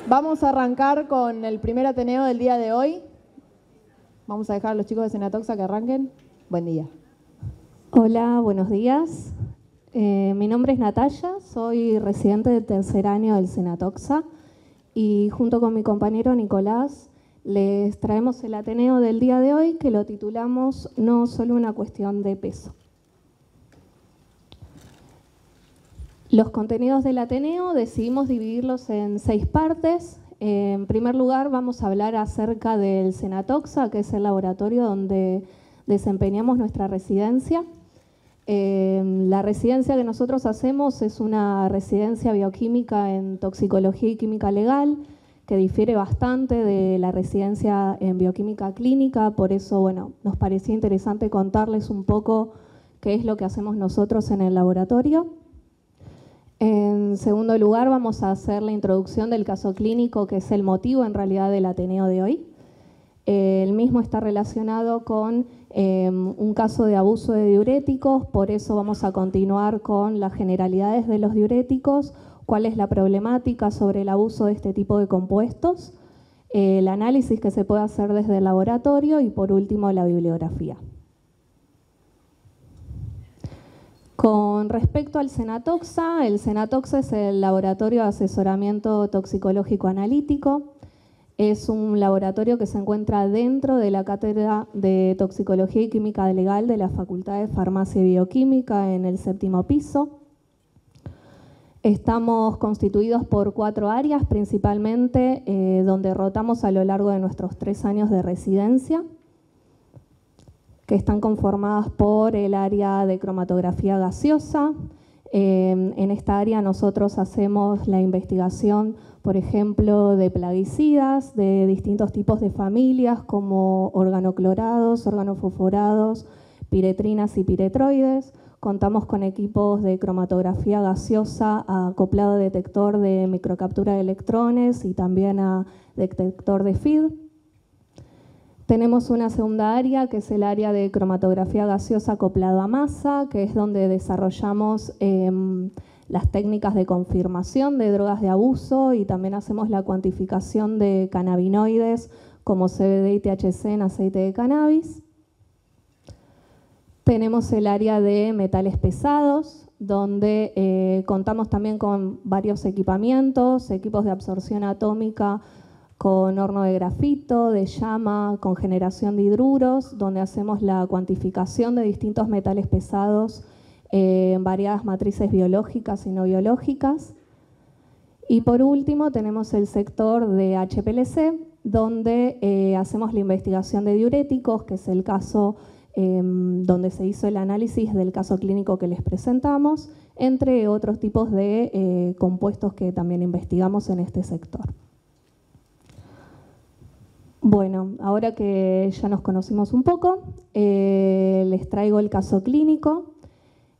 Vamos a arrancar con el primer Ateneo del día de hoy. Vamos a dejar a los chicos de Senatoxa que arranquen. Buen día. Hola, buenos días. Mi nombre es Natalia, soy residente de tercer año del Senatoxa y junto con mi compañero Nicolás les traemos el Ateneo del día de hoy que lo titulamos No solo una cuestión de peso. Los contenidos del Ateneo decidimos dividirlos en 6 partes. En primer lugar vamos a hablar acerca del Senatoxa, que es el laboratorio donde desempeñamos nuestra residencia. La residencia que nosotros hacemos es una residencia bioquímica en toxicología y química legal, que difiere bastante de la residencia en bioquímica clínica, por eso nos parecía interesante contarles un poco qué es lo que hacemos nosotros en el laboratorio. En segundo lugar, vamos a hacer la introducción del caso clínico, que es el motivo en realidad del Ateneo de hoy. El mismo está relacionado con un caso de abuso de diuréticos, por eso vamos a continuar con las generalidades de los diuréticos, cuál es la problemática sobre el abuso de este tipo de compuestos, el análisis que se puede hacer desde el laboratorio y por último la bibliografía. Con respecto al Senatoxa, el Senatoxa es el laboratorio de asesoramiento toxicológico analítico. Es un laboratorio que se encuentra dentro de la cátedra de Toxicología y Química Legal de la Facultad de Farmacia y Bioquímica en el 7º piso. Estamos constituidos por 4 áreas principalmente, donde rotamos a lo largo de nuestros 3 años de residencia, que están conformadas por el área de cromatografía gaseosa. En esta área nosotros hacemos la investigación, por ejemplo, de plaguicidas, de distintos tipos de familias como organoclorados, organofosforados, piretrinas y piretroides. Contamos con equipos de cromatografía gaseosa acoplado a detector de microcaptura de electrones y también a detector de feed. Tenemos una segunda área, que es el área de cromatografía gaseosa acoplado a masa, que es donde desarrollamos las técnicas de confirmación de drogas de abuso y también hacemos la cuantificación de cannabinoides como CBD y THC en aceite de cannabis. Tenemos el área de metales pesados, donde contamos también con varios equipamientos, equipos de absorción atómica, con horno de grafito, de llama, con generación de hidruros, donde hacemos la cuantificación de distintos metales pesados en variadas matrices biológicas y no biológicas. Y por último tenemos el sector de HPLC, donde hacemos la investigación de diuréticos, que es el caso donde se hizo el análisis del caso clínico que les presentamos, entre otros tipos de compuestos que también investigamos en este sector. Bueno, ahora que ya nos conocimos un poco, les traigo el caso clínico.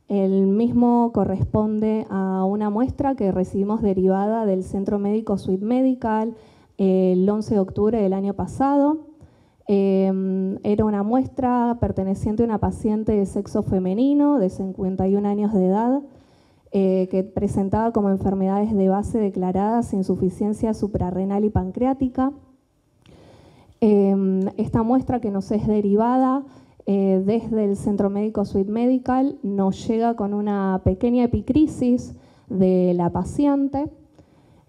El mismo corresponde a una muestra que recibimos derivada del Centro Médico Suite Medical el 11 de octubre del año pasado. Era una muestra perteneciente a una paciente de sexo femenino de 51 años de edad que presentaba como enfermedades de base declaradas insuficiencia suprarrenal y pancreática. Esta muestra que nos es derivada desde el Centro Médico Suite Medical nos llega con una pequeña epicrisis de la paciente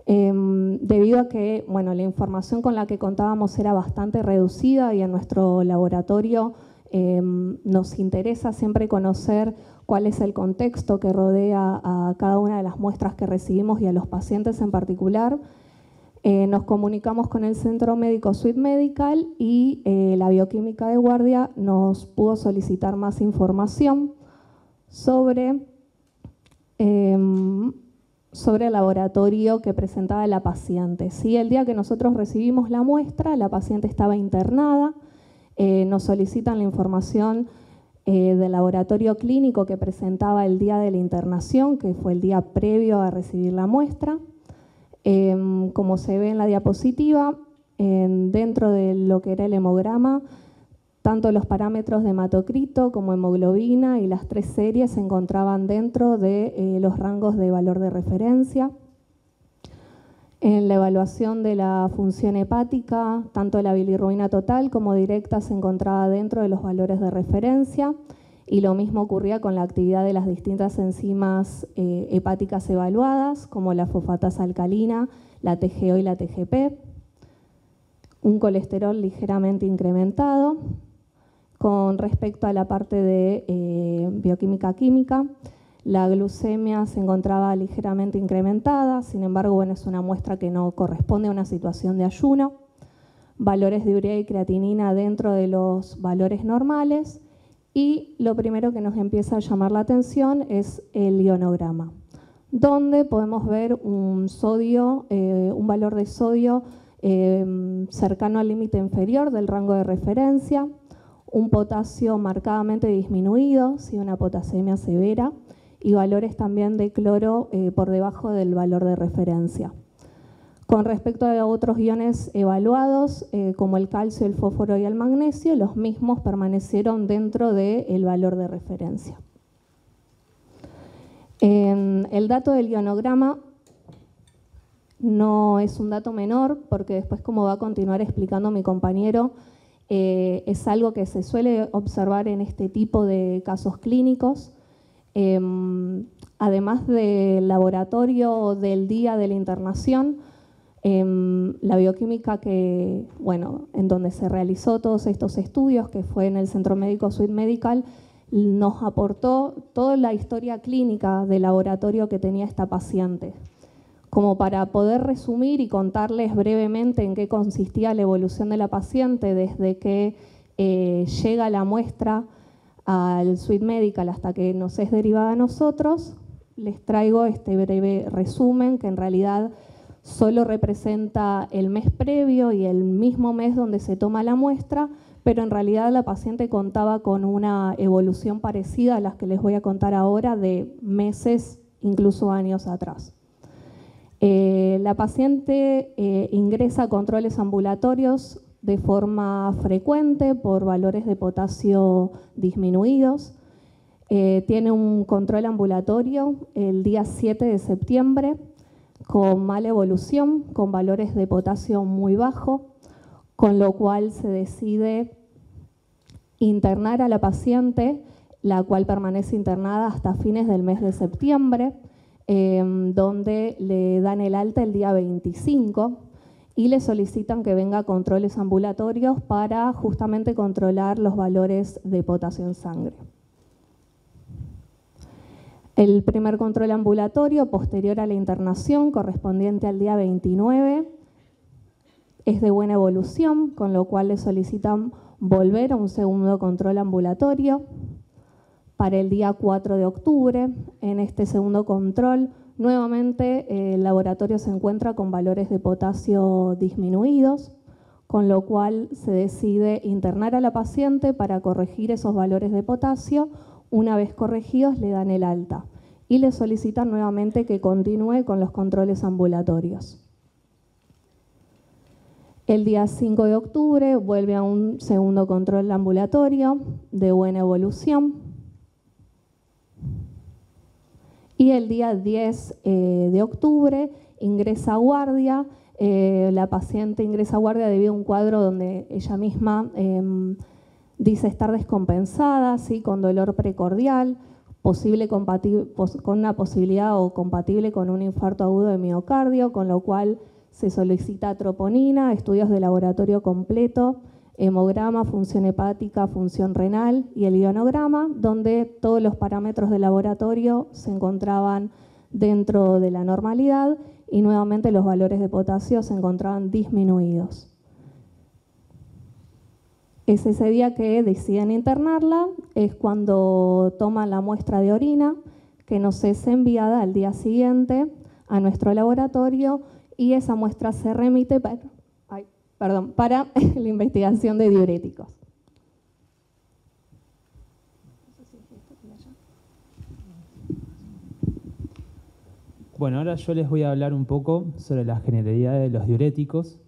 debido a que la información con la que contábamos era bastante reducida y en nuestro laboratorio nos interesa siempre conocer cuál es el contexto que rodea a cada una de las muestras que recibimos y a los pacientes en particular. Nos comunicamos con el Centro Médico Suite Medical y la bioquímica de guardia nos pudo solicitar más información sobre el laboratorio que presentaba la paciente. ¿Sí? El día que nosotros recibimos la muestra, la paciente estaba internada, nos solicitan la información del laboratorio clínico que presentaba el día de la internación, que fue el día previo a recibir la muestra. Como se ve en la diapositiva, dentro de lo que era el hemograma, tanto los parámetros de hematocrito como hemoglobina y las 3 series se encontraban dentro de los rangos de valor de referencia. En la evaluación de la función hepática, tanto la bilirrubina total como directa se encontraba dentro de los valores de referencia, y lo mismo ocurría con la actividad de las distintas enzimas hepáticas evaluadas, como la fosfatasa alcalina, la TGO y la TGP. Un colesterol ligeramente incrementado. Con respecto a la parte de bioquímica química, la glucemia se encontraba ligeramente incrementada, sin embargo, bueno, es una muestra que no corresponde a una situación de ayuno. Valores de urea y creatinina dentro de los valores normales, y lo primero que nos empieza a llamar la atención es el ionograma, donde podemos ver un valor de sodio cercano al límite inferior del rango de referencia, un potasio marcadamente disminuido, ¿sí? Una potasemia severa, y valores también de cloro por debajo del valor de referencia. Con respecto a otros iones evaluados, como el calcio, el fósforo y el magnesio, los mismos permanecieron dentro del valor de referencia. El dato del ionograma no es un dato menor, porque después, como va a continuar explicando mi compañero, es algo que se suele observar en este tipo de casos clínicos. Además del laboratorio del día de la internación, la bioquímica en donde se realizó todos estos estudios, que fue en el Centro Médico Sweet Medical, nos aportó toda la historia clínica del laboratorio que tenía esta paciente, como para poder resumir y contarles brevemente en qué consistía la evolución de la paciente desde que llega la muestra al Sweet Medical hasta que nos es derivada a nosotros. Les traigo este breve resumen que en realidad solo representa el mes previo y el mismo mes donde se toma la muestra, pero en realidad la paciente contaba con una evolución parecida a las que les voy a contar ahora, de meses, incluso años atrás. La paciente ingresa a controles ambulatorios de forma frecuente por valores de potasio disminuidos. Tiene un control ambulatorio el día 7 de septiembre con mala evolución, con valores de potasio muy bajo, con lo cual se decide internar a la paciente, la cual permanece internada hasta fines del mes de septiembre, donde le dan el alta el día 25 y le solicitan que venga a controles ambulatorios para justamente controlar los valores de potasio en sangre. El primer control ambulatorio posterior a la internación, correspondiente al día 29, es de buena evolución, con lo cual le solicitan volver a un segundo control ambulatorio para el día 4 de octubre. En este segundo control, nuevamente el laboratorio se encuentra con valores de potasio disminuidos, con lo cual se decide internar a la paciente para corregir esos valores de potasio. Una vez corregidos, le dan el alta y le solicitan nuevamente que continúe con los controles ambulatorios. El día 5 de octubre vuelve a un segundo control ambulatorio de buena evolución. Y el día 10 de octubre ingresa a guardia. La paciente ingresa a guardia debido a un cuadro donde ella misma dice estar descompensada, ¿sí? Con dolor precordial, con una posibilidad o compatible con un infarto agudo de miocardio, con lo cual se solicita troponina, estudios de laboratorio completo, hemograma, función hepática, función renal y el ionograma, donde todos los parámetros del laboratorio se encontraban dentro de la normalidad y nuevamente los valores de potasio se encontraban disminuidos. Es ese día que deciden internarla, es cuando toman la muestra de orina, que nos es enviada al día siguiente a nuestro laboratorio, y esa muestra se remite para la investigación de diuréticos. Bueno, ahora yo les voy a hablar un poco sobre la generalidad de los diuréticos.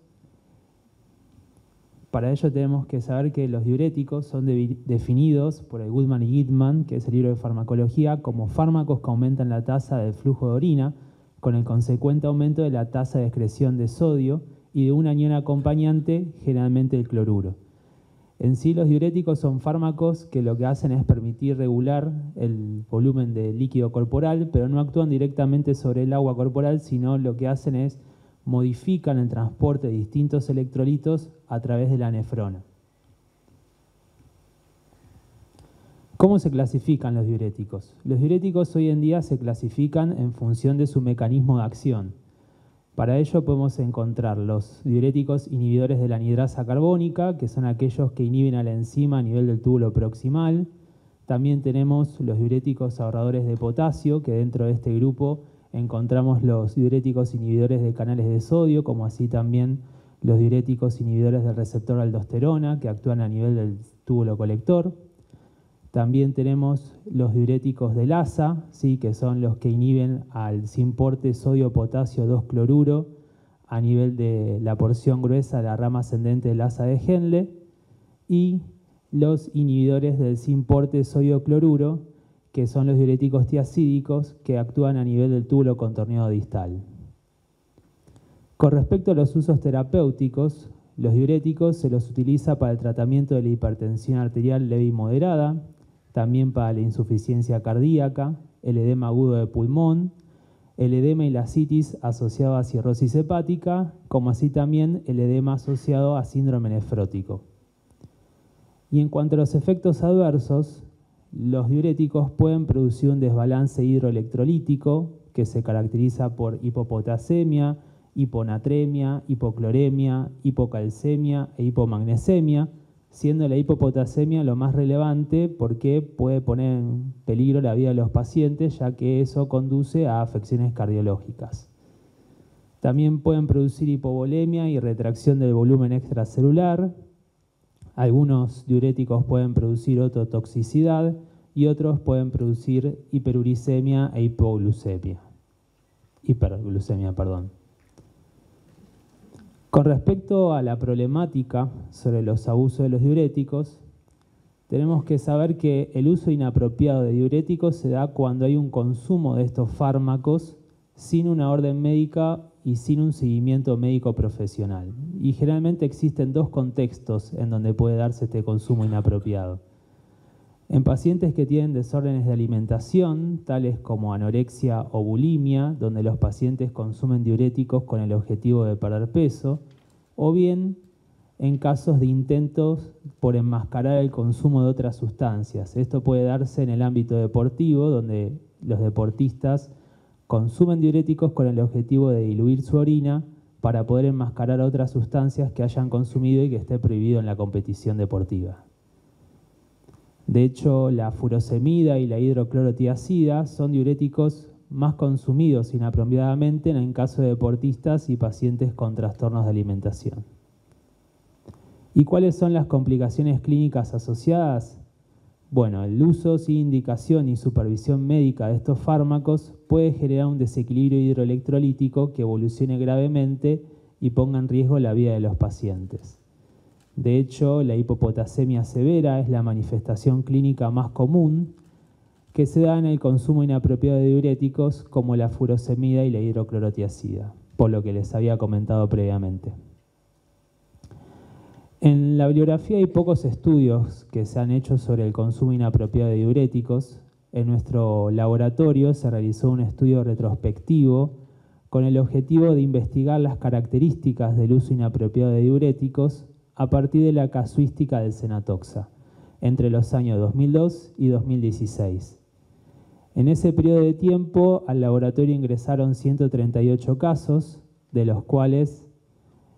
Para ello tenemos que saber que los diuréticos son definidos por el Goodman y Gitman, que es el libro de farmacología, como fármacos que aumentan la tasa del flujo de orina, con el consecuente aumento de la tasa de excreción de sodio y de un anión acompañante, generalmente el cloruro. En sí, los diuréticos son fármacos que lo que hacen es permitir regular el volumen de líquido corporal, pero no actúan directamente sobre el agua corporal, sino lo que hacen es modifican el transporte de distintos electrolitos a través de la nefrona. ¿Cómo se clasifican los diuréticos? Los diuréticos hoy en día se clasifican en función de su mecanismo de acción. Para ello podemos encontrar los diuréticos inhibidores de la anhidrasa carbónica, que son aquellos que inhiben a la enzima a nivel del túbulo proximal. También tenemos los diuréticos ahorradores de potasio, que dentro de este grupo encontramos los diuréticos inhibidores de canales de sodio, como así también los diuréticos inhibidores del receptor aldosterona, que actúan a nivel del túbulo colector. También tenemos los diuréticos del ASA, ¿sí? Que son los que inhiben al simporte sodio-potasio 2-cloruro a nivel de la porción gruesa de la rama ascendente del ASA de Henle, y los inhibidores del simporte sodio-cloruro, que son los diuréticos tiazídicos que actúan a nivel del túbulo contorneado distal. Con respecto a los usos terapéuticos, los diuréticos se los utiliza para el tratamiento de la hipertensión arterial leve y moderada, también para la insuficiencia cardíaca, el edema agudo de pulmón, el edema y la citis asociado a cirrosis hepática, como así también el edema asociado a síndrome nefrótico. Y en cuanto a los efectos adversos, los diuréticos pueden producir un desbalance hidroelectrolítico que se caracteriza por hipopotasemia, hiponatremia, hipocloremia, hipocalcemia e hipomagnesemia, siendo la hipopotasemia lo más relevante porque puede poner en peligro la vida de los pacientes, ya que eso conduce a afecciones cardiológicas. También pueden producir hipovolemia y retracción del volumen extracelular. Algunos diuréticos pueden producir ototoxicidad y otros pueden producir hiperuricemia e hiperglucemia. Con respecto a la problemática sobre los abusos de los diuréticos, tenemos que saber que el uso inapropiado de diuréticos se da cuando hay un consumo de estos fármacos sin una orden médica y sin un seguimiento médico profesional. Y generalmente existen dos contextos en donde puede darse este consumo inapropiado. En pacientes que tienen desórdenes de alimentación, tales como anorexia o bulimia, donde los pacientes consumen diuréticos con el objetivo de perder peso, o bien en casos de intentos por enmascarar el consumo de otras sustancias. Esto puede darse en el ámbito deportivo, donde los deportistas consumen diuréticos con el objetivo de diluir su orina para poder enmascarar otras sustancias que hayan consumido y que esté prohibido en la competición deportiva. De hecho, la furosemida y la hidroclorotiazida son diuréticos más consumidos inapropiadamente en caso de deportistas y pacientes con trastornos de alimentación. ¿Y cuáles son las complicaciones clínicas asociadas? Bueno, el uso sin indicación y supervisión médica de estos fármacos puede generar un desequilibrio hidroelectrolítico que evolucione gravemente y ponga en riesgo la vida de los pacientes. De hecho, la hipopotasemia severa es la manifestación clínica más común que se da en el consumo inapropiado de diuréticos como la furosemida y la hidroclorotiazida, por lo que les había comentado previamente. En la bibliografía hay pocos estudios que se han hecho sobre el consumo inapropiado de diuréticos. En nuestro laboratorio se realizó un estudio retrospectivo con el objetivo de investigar las características del uso inapropiado de diuréticos a partir de la casuística del Senatoxa, entre los años 2002 y 2016. En ese periodo de tiempo al laboratorio ingresaron 138 casos, de los cuales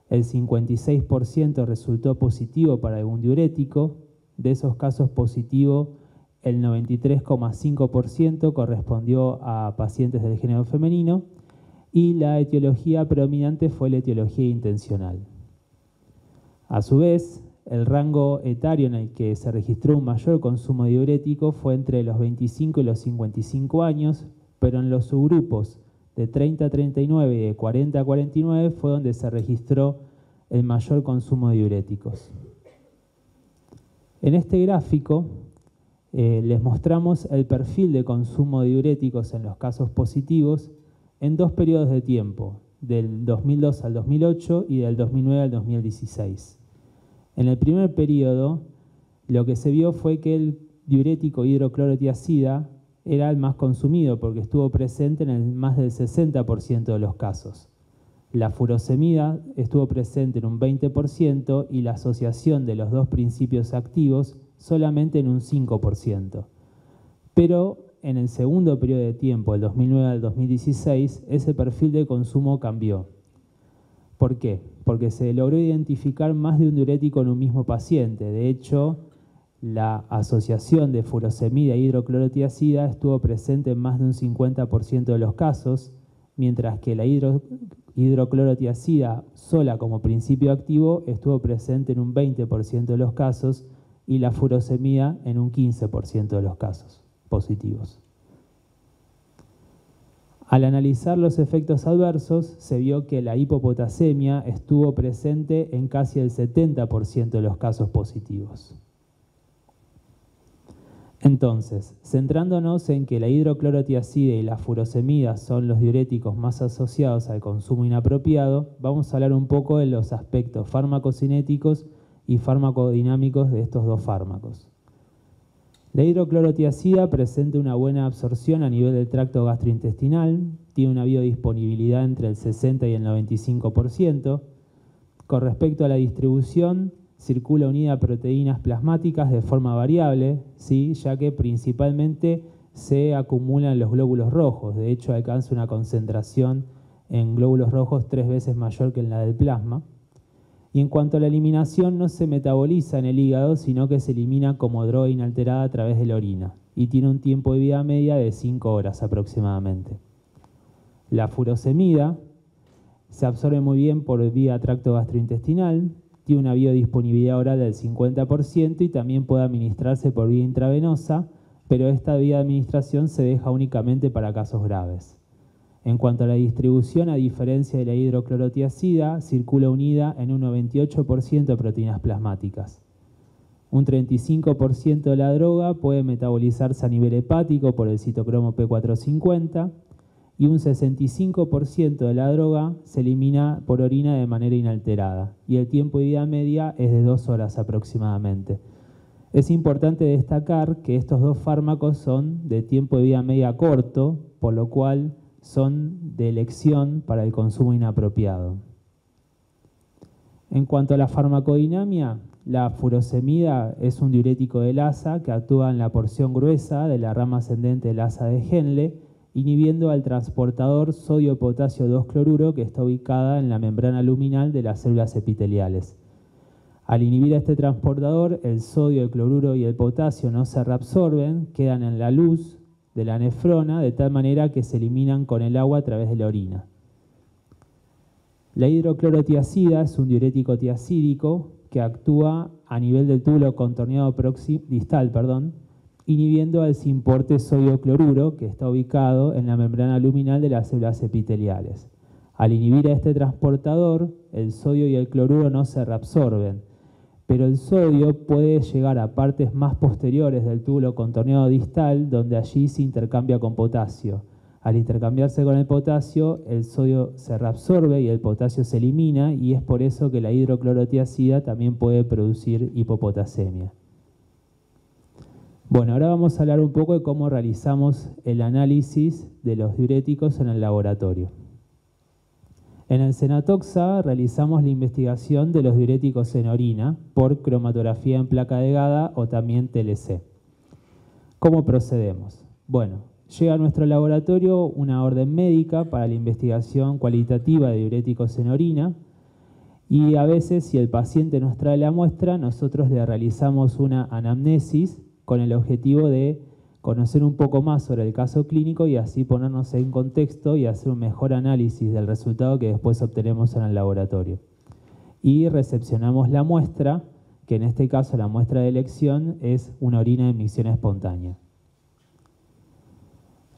el 56% resultó positivo para algún diurético. De esos casos positivos, el 93,5% correspondió a pacientes del género femenino y la etiología predominante fue la etiología intencional. A su vez, el rango etario en el que se registró un mayor consumo de diurético fue entre los 25 y los 55 años, pero en los subgrupos de 30 a 39 y de 40 a 49 fue donde se registró el mayor consumo de diuréticos. En este gráfico les mostramos el perfil de consumo de diuréticos en los casos positivos en 2 periodos de tiempo, del 2002 al 2008 y del 2009 al 2016. En el primer periodo, lo que se vio fue que el diurético hidroclorotiazida era el más consumido porque estuvo presente en el más del 60% de los casos. La furosemida estuvo presente en un 20% y la asociación de los dos principios activos solamente en un 5%. Pero en el segundo periodo de tiempo, del 2009 al 2016, ese perfil de consumo cambió. ¿Por qué? Porque se logró identificar más de un diurético en un mismo paciente. De hecho, la asociación de furosemida e hidroclorotiazida estuvo presente en más de un 50% de los casos, mientras que la hidroclorotiazida sola como principio activo estuvo presente en un 20% de los casos y la furosemida en un 15% de los casos positivos. Al analizar los efectos adversos, se vio que la hipopotasemia estuvo presente en casi el 70% de los casos positivos. Entonces, centrándonos en que la hidroclorotiazida y la furosemida son los diuréticos más asociados al consumo inapropiado, vamos a hablar un poco de los aspectos farmacocinéticos y farmacodinámicos de estos dos fármacos. La hidroclorotiazida presenta una buena absorción a nivel del tracto gastrointestinal, tiene una biodisponibilidad entre el 60 y el 95%. Con respecto a la distribución, circula unida a proteínas plasmáticas de forma variable, ¿sí? Ya que principalmente se acumula en los glóbulos rojos. De hecho, alcanza una concentración en glóbulos rojos 3 veces mayor que en la del plasma. Y en cuanto a la eliminación, no se metaboliza en el hígado, sino que se elimina como droga inalterada a través de la orina. Y tiene un tiempo de vida media de 5 horas aproximadamente. La furosemida se absorbe muy bien por vía tracto gastrointestinal, tiene una biodisponibilidad oral del 50% y también puede administrarse por vía intravenosa, pero esta vía de administración se deja únicamente para casos graves. En cuanto a la distribución, a diferencia de la hidroclorotiazida, circula unida en un 98% de proteínas plasmáticas. Un 35% de la droga puede metabolizarse a nivel hepático por el citocromo P450 y un 65% de la droga se elimina por orina de manera inalterada y el tiempo de vida media es de 2 horas aproximadamente. Es importante destacar que estos dos fármacos son de tiempo de vida media corto, por lo cual son de elección para el consumo inapropiado. En cuanto a la farmacodinamia, la furosemida es un diurético del asa que actúa en la porción gruesa de la rama ascendente del asa de Henle, inhibiendo al transportador sodio-potasio 2-cloruro que está ubicada en la membrana luminal de las células epiteliales. Al inhibir a este transportador, el sodio, el cloruro y el potasio no se reabsorben, quedan en la luz de la nefrona de tal manera que se eliminan con el agua a través de la orina. La hidroclorotiazida es un diurético tiazídico que actúa a nivel del túbulo contorneado distal, inhibiendo al simporte sodio-cloruro que está ubicado en la membrana luminal de las células epiteliales. Al inhibir a este transportador, el sodio y el cloruro no se reabsorben, pero el sodio puede llegar a partes más posteriores del túbulo contorneado distal, donde allí se intercambia con potasio. Al intercambiarse con el potasio, el sodio se reabsorbe y el potasio se elimina, y es por eso que la hidroclorotiazida también puede producir hipopotasemia. Bueno, ahora vamos a hablar un poco de cómo realizamos el análisis de los diuréticos en el laboratorio. En el Senatoxa realizamos la investigación de los diuréticos en orina por cromatografía en placa de Gada o también TLC. ¿Cómo procedemos? Bueno, llega a nuestro laboratorio una orden médica para la investigación cualitativa de diuréticos en orina y a veces, si el paciente nos trae la muestra, nosotros le realizamos una anamnesis con el objetivo de conocer un poco más sobre el caso clínico y así ponernos en contexto y hacer un mejor análisis del resultado que después obtenemos en el laboratorio. Y recepcionamos la muestra, que en este caso la muestra de elección es una orina de emisión espontánea.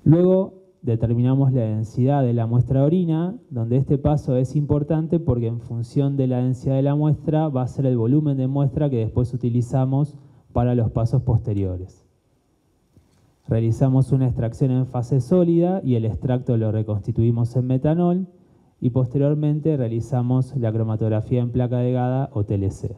Luego determinamos la densidad de la muestra de orina, donde este paso es importante porque en función de la densidad de la muestra va a ser el volumen de muestra que después utilizamos para los pasos posteriores. Realizamos una extracción en fase sólida y el extracto lo reconstituimos en metanol y posteriormente realizamos la cromatografía en placa delgada o TLC.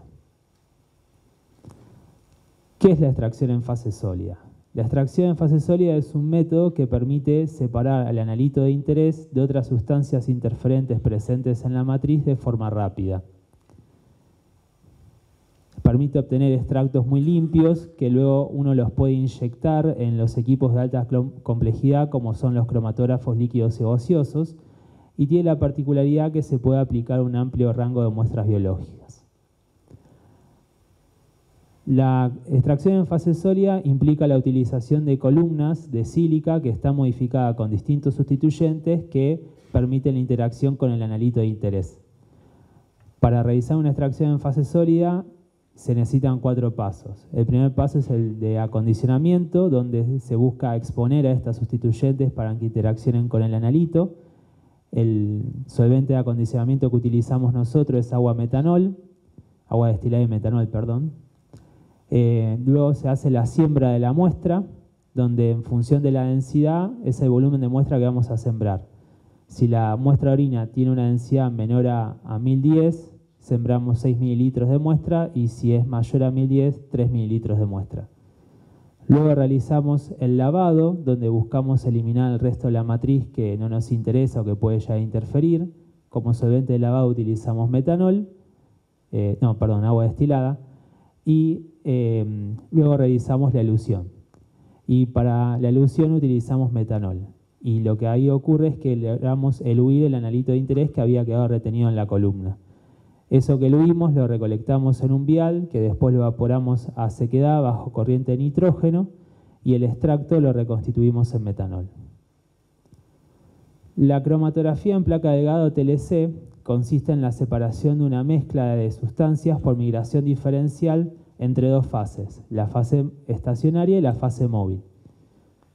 ¿Qué es la extracción en fase sólida? La extracción en fase sólida es un método que permite separar al analito de interés de otras sustancias interferentes presentes en la matriz de forma rápida. Permite obtener extractos muy limpios que luego uno los puede inyectar en los equipos de alta complejidad como son los cromatógrafos líquidos y gaseosos y tiene la particularidad que se puede aplicar un amplio rango de muestras biológicas. La extracción en fase sólida implica la utilización de columnas de sílica que está modificada con distintos sustituyentes que permiten la interacción con el analito de interés. Para realizar una extracción en fase sólida se necesitan 4 pasos. El primer paso es el de acondicionamiento, donde se busca exponer a estas sustituyentes para que interaccionen con el analito. El solvente de acondicionamiento que utilizamos nosotros es agua destilada y metanol, perdón. Luego se hace la siembra de la muestra, donde en función de la densidad es el volumen de muestra que vamos a sembrar. Si la muestra de orina tiene una densidad menor a 1010, sembramos 6 mililitros de muestra y si es mayor a 1010, 3 mililitros de muestra. Luego realizamos el lavado, donde buscamos eliminar el resto de la matriz que no nos interesa o que puede ya interferir. Como solvente de lavado utilizamos agua destilada. Y luego realizamos la elución. Y para la elución utilizamos metanol. Y lo que ahí ocurre es que logramos eluir el analito de interés que había quedado retenido en la columna. Eso que eluimos lo recolectamos en un vial, que después lo evaporamos a sequedad bajo corriente de nitrógeno, y el extracto lo reconstituimos en metanol. La cromatografía en placa delgada o TLC consiste en la separación de una mezcla de sustancias por migración diferencial entre 2 fases, la fase estacionaria y la fase móvil.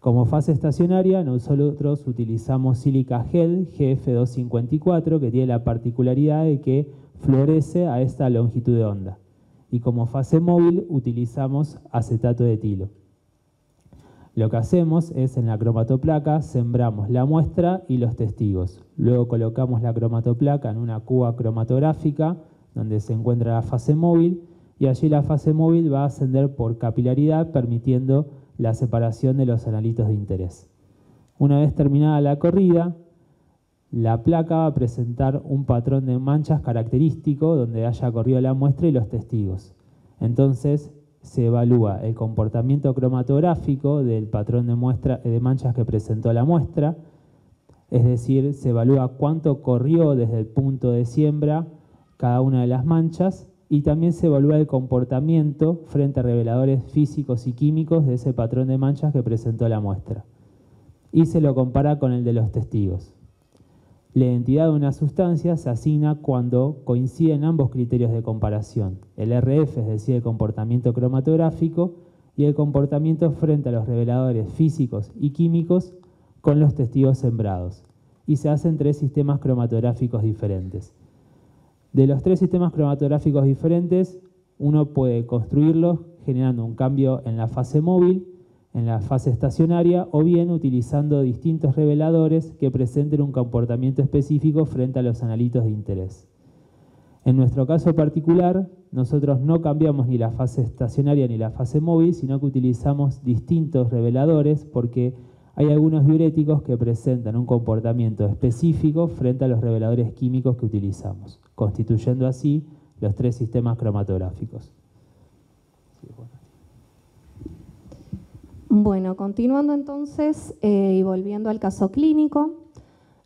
Como fase estacionaria, nosotros utilizamos sílica gel GF254, que tiene la particularidad de que fluoresce a esta longitud de onda. Y como fase móvil utilizamos acetato de etilo. Lo que hacemos es, en la cromatoplaca, sembramos la muestra y los testigos. Luego colocamos la cromatoplaca en una cuba cromatográfica, donde se encuentra la fase móvil, y allí la fase móvil va a ascender por capilaridad, permitiendo la separación de los analitos de interés. Una vez terminada la corrida, la placa va a presentar un patrón de manchas característico donde haya corrido la muestra y los testigos. Entonces se evalúa el comportamiento cromatográfico del patrón de manchas que presentó la muestra, es decir, se evalúa cuánto corrió desde el punto de siembra cada una de las manchas, y también se evalúa el comportamiento frente a reveladores físicos y químicos de ese patrón de manchas que presentó la muestra. Y se lo compara con el de los testigos. La identidad de una sustancia se asigna cuando coinciden ambos criterios de comparación. El RF, es decir, el comportamiento cromatográfico, y el comportamiento frente a los reveladores físicos y químicos con los testigos sembrados. Y se hacen 3 sistemas cromatográficos diferentes. De los 3 sistemas cromatográficos diferentes, uno puede construirlos generando un cambio en la fase móvil, en la fase estacionaria, o bien utilizando distintos reveladores que presenten un comportamiento específico frente a los analitos de interés. En nuestro caso particular, nosotros no cambiamos ni la fase estacionaria ni la fase móvil, sino que utilizamos distintos reveladores porque hay algunos diuréticos que presentan un comportamiento específico frente a los reveladores químicos que utilizamos, constituyendo así los 3 sistemas cromatográficos. Bueno, continuando entonces y volviendo al caso clínico,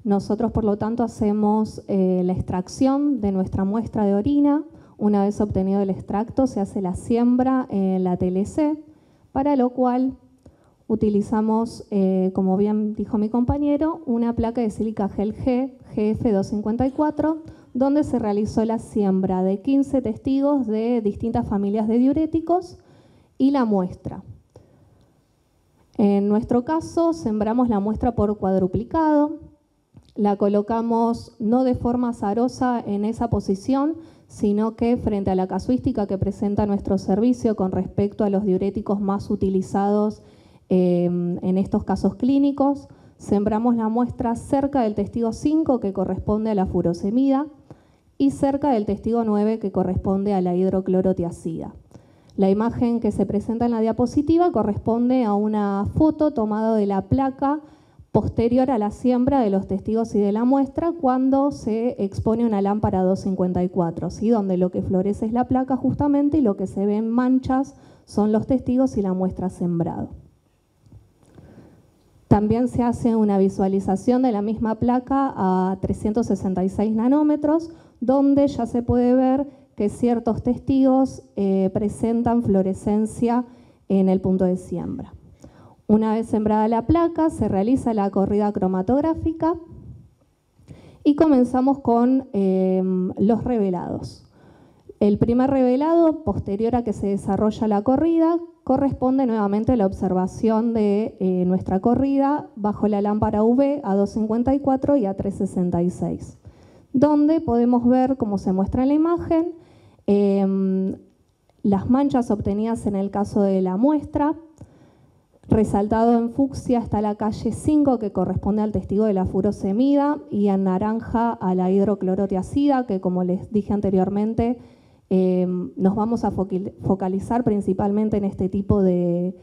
nosotros por lo tanto hacemos la extracción de nuestra muestra de orina. Una vez obtenido el extracto se hace la siembra en la TLC, para lo cual utilizamos, como bien dijo mi compañero, una placa de sílica gel GF254, donde se realizó la siembra de 15 testigos de distintas familias de diuréticos y la muestra. En nuestro caso, sembramos la muestra por cuadruplicado, la colocamos no de forma azarosa en esa posición, sino que frente a la casuística que presenta nuestro servicio con respecto a los diuréticos más utilizados En estos casos clínicos, sembramos la muestra cerca del testigo 5, que corresponde a la furosemida, y cerca del testigo 9, que corresponde a la hidroclorotiazida. La imagen que se presenta en la diapositiva corresponde a una foto tomada de la placa posterior a la siembra de los testigos y de la muestra cuando se expone una lámpara 254, ¿sí? Donde lo que florece es la placa justamente y lo que se ve en manchas son los testigos y la muestra sembrado. También se hace una visualización de la misma placa a 366 nanómetros, donde ya se puede ver que ciertos testigos presentan fluorescencia en el punto de siembra. Una vez sembrada la placa, se realiza la corrida cromatográfica y comenzamos con los revelados. El primer revelado, posterior a que se desarrolla la corrida, corresponde nuevamente a la observación de nuestra corrida bajo la lámpara UV a 254 y a 366, donde podemos ver, como se muestra en la imagen, las manchas obtenidas en el caso de la muestra. Resaltado en fucsia está la calle 5, que corresponde al testigo de la furosemida, y en naranja a la hidroclorotiazida, que, como les dije anteriormente, nos vamos a focalizar principalmente en este tipo de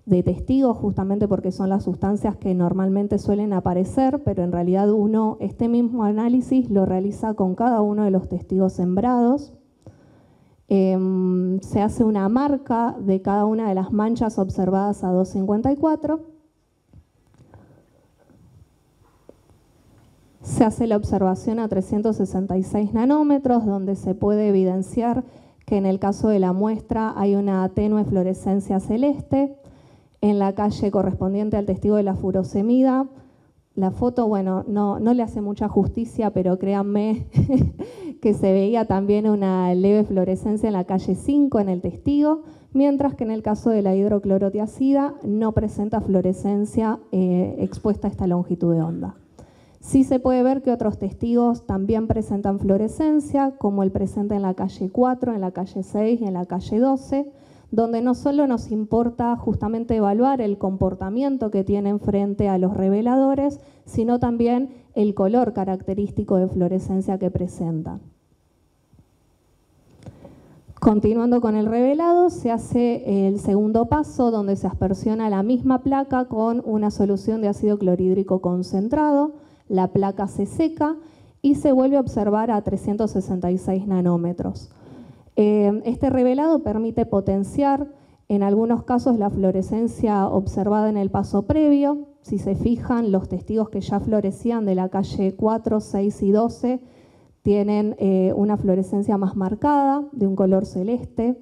testigos, justamente porque son las sustancias que normalmente suelen aparecer, pero en realidad este mismo análisis lo realiza con cada uno de los testigos sembrados. Se hace una marca de cada una de las manchas observadas a 254. Se hace la observación a 366 nanómetros, donde se puede evidenciar que en el caso de la muestra hay una tenue fluorescencia celeste. En la calle correspondiente al testigo de la furosemida, la foto, bueno, no le hace mucha justicia, pero créanme que se veía también una leve fluorescencia en la calle 5 en el testigo, mientras que en el caso de la hidroclorotiazida no presenta fluorescencia expuesta a esta longitud de onda. Sí se puede ver que otros testigos también presentan fluorescencia, como el presente en la calle 4, en la calle 6 y en la calle 12, donde no solo nos importa justamente evaluar el comportamiento que tienen frente a los reveladores, sino también el color característico de fluorescencia que presenta. Continuando con el revelado, se hace el segundo paso, donde se aspersiona la misma placa con una solución de ácido clorhídrico concentrado. La placa se seca y se vuelve a observar a 366 nanómetros. Este revelado permite potenciar en algunos casos la fluorescencia observada en el paso previo. Si se fijan, los testigos que ya florecían de la calle 4, 6 y 12 tienen una fluorescencia más marcada, de un color celeste.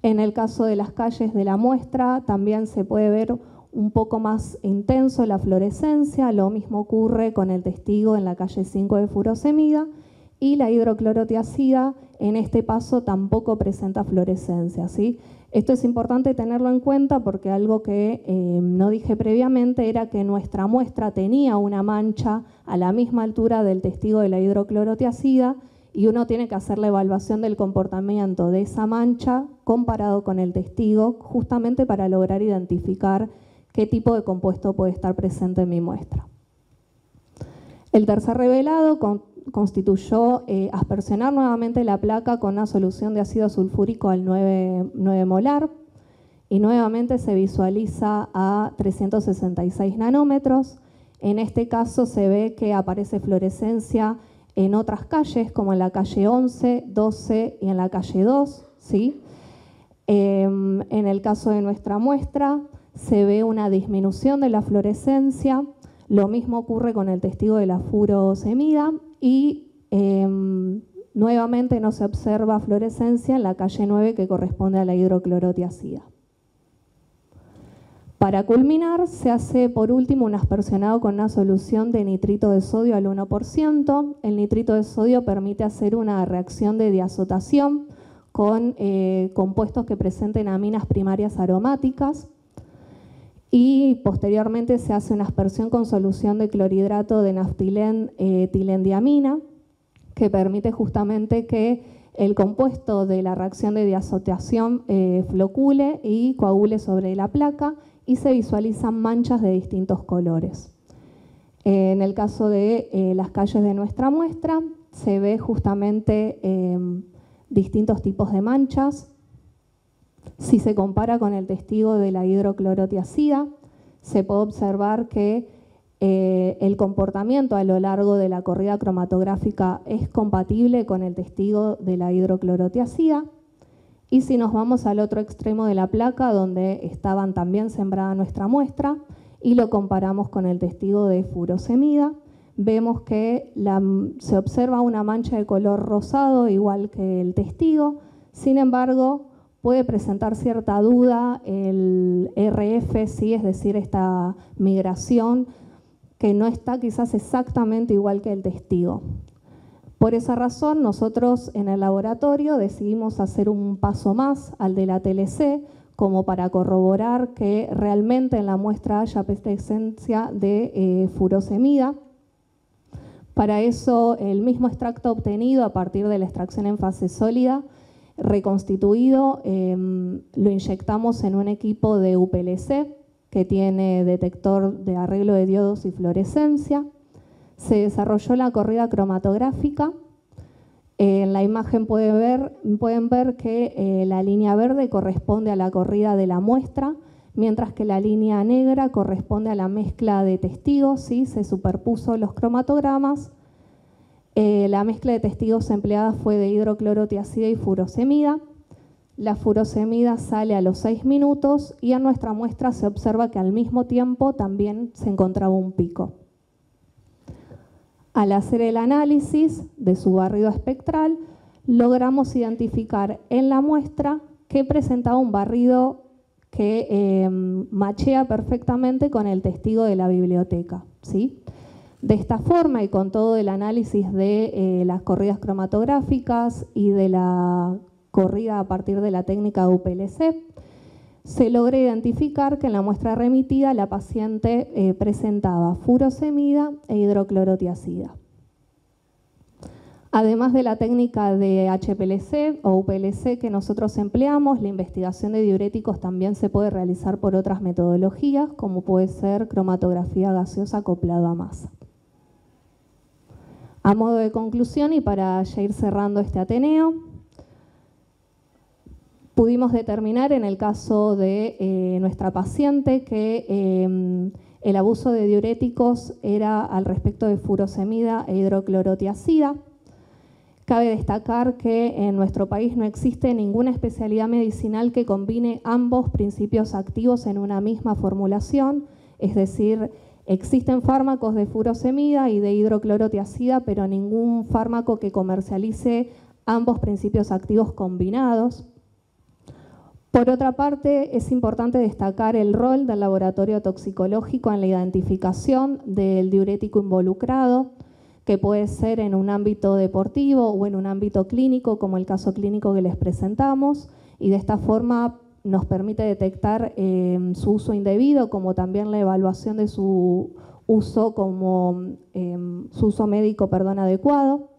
En el caso de las calles de la muestra también se puede ver un poco más intenso la fluorescencia. Lo mismo ocurre con el testigo en la calle 5 de furosemida, y la hidroclorotiazida en este paso tampoco presenta fluorescencia, ¿sí? Esto es importante tenerlo en cuenta porque algo que no dije previamente era que nuestra muestra tenía una mancha a la misma altura del testigo de la hidroclorotiazida, y uno tiene que hacer la evaluación del comportamiento de esa mancha comparado con el testigo, justamente para lograr identificar qué tipo de compuesto puede estar presente en mi muestra. El tercer revelado constituyó aspersionar nuevamente la placa con una solución de ácido sulfúrico al 9 molar, y nuevamente se visualiza a 366 nanómetros. En este caso se ve que aparece fluorescencia en otras calles, como en la calle 11, 12 y en la calle 2, ¿sí? En el caso de nuestra muestra se ve una disminución de la fluorescencia. Lo mismo ocurre con el testigo de la furosemida, y nuevamente no se observa fluorescencia en la calle 9, que corresponde a la hidroclorotiazida. Para culminar, se hace por último un aspersionado con una solución de nitrito de sodio al 1%. El nitrito de sodio permite hacer una reacción de diazotación con compuestos que presenten aminas primarias aromáticas, y posteriormente se hace una aspersión con solución de clorhidrato de naftilén tilendiamina, que permite justamente que el compuesto de la reacción de disociación flocule y coagule sobre la placa y se visualizan manchas de distintos colores. En el caso de las calles de nuestra muestra, se ve justamente distintos tipos de manchas. Si se compara con el testigo de la hidroclorotiazida, se puede observar que el comportamiento a lo largo de la corrida cromatográfica es compatible con el testigo de la hidroclorotiazida. Y si nos vamos al otro extremo de la placa, donde estaban también sembrada nuestra muestra, y lo comparamos con el testigo de furosemida, vemos que se observa una mancha de color rosado igual que el testigo. Sin embargo, puede presentar cierta duda el RF, ¿sí? Es decir, esta migración que no está quizás exactamente igual que el testigo. Por esa razón, nosotros en el laboratorio decidimos hacer un paso más al de la TLC, como para corroborar que realmente en la muestra haya presencia de furosemida. Para eso, el mismo extracto obtenido a partir de la extracción en fase sólida, reconstituido, lo inyectamos en un equipo de UPLC que tiene detector de arreglo de diodos y fluorescencia. Se desarrolló la corrida cromatográfica. En la imagen pueden ver que la línea verde corresponde a la corrida de la muestra, mientras que la línea negra corresponde a la mezcla de testigos, ¿sí? Se superpuso los cromatogramas. La mezcla de testigos empleada fue de hidroclorotiazida y furosemida. La furosemida sale a los 6 minutos y en nuestra muestra se observa que al mismo tiempo también se encontraba un pico. Al hacer el análisis de su barrido espectral, logramos identificar en la muestra que presentaba un barrido que machea perfectamente con el testigo de la biblioteca, ¿sí? De esta forma y con todo el análisis de las corridas cromatográficas y de la corrida a partir de la técnica de UPLC, se logra identificar que en la muestra remitida la paciente presentaba furosemida e hidroclorotiazida. Además de la técnica de HPLC o UPLC que nosotros empleamos, la investigación de diuréticos también se puede realizar por otras metodologías, como puede ser cromatografía gaseosa acoplado a masa. A modo de conclusión y para ya ir cerrando este Ateneo, pudimos determinar en el caso de nuestra paciente que el abuso de diuréticos era al respecto de furosemida e hidroclorotiazida. Cabe destacar que en nuestro país no existe ninguna especialidad medicinal que combine ambos principios activos en una misma formulación, es decir, existen fármacos de furosemida y de hidroclorotiazida, pero ningún fármaco que comercialice ambos principios activos combinados. Por otra parte, es importante destacar el rol del laboratorio toxicológico en la identificación del diurético involucrado, que puede ser en un ámbito deportivo o en un ámbito clínico, como el caso clínico que les presentamos, y de esta forma nos permite detectar su uso indebido, como también la evaluación de su uso su uso médico, adecuado.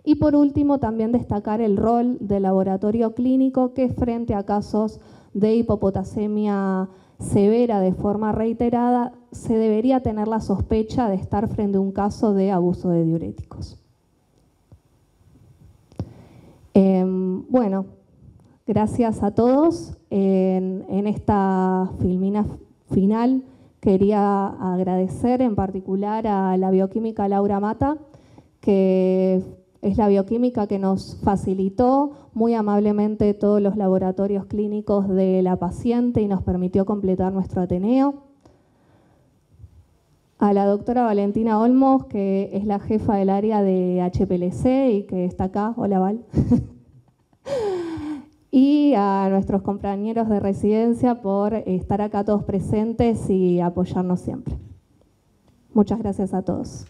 Y por último, también destacar el rol del laboratorio clínico que frente a casos de hipopotasemia severa de forma reiterada, se debería tener la sospecha de estar frente a un caso de abuso de diuréticos. Bueno, gracias a todos. En esta filmina final quería agradecer en particular a la bioquímica Laura Mata, que es la bioquímica que nos facilitó muy amablemente todos los laboratorios clínicos de la paciente y nos permitió completar nuestro Ateneo. A la doctora Valentina Olmos, que es la jefa del área de HPLC y que está acá. Hola, Val. Y a nuestros compañeros de residencia por estar acá todos presentes y apoyarnos siempre. Muchas gracias a todos.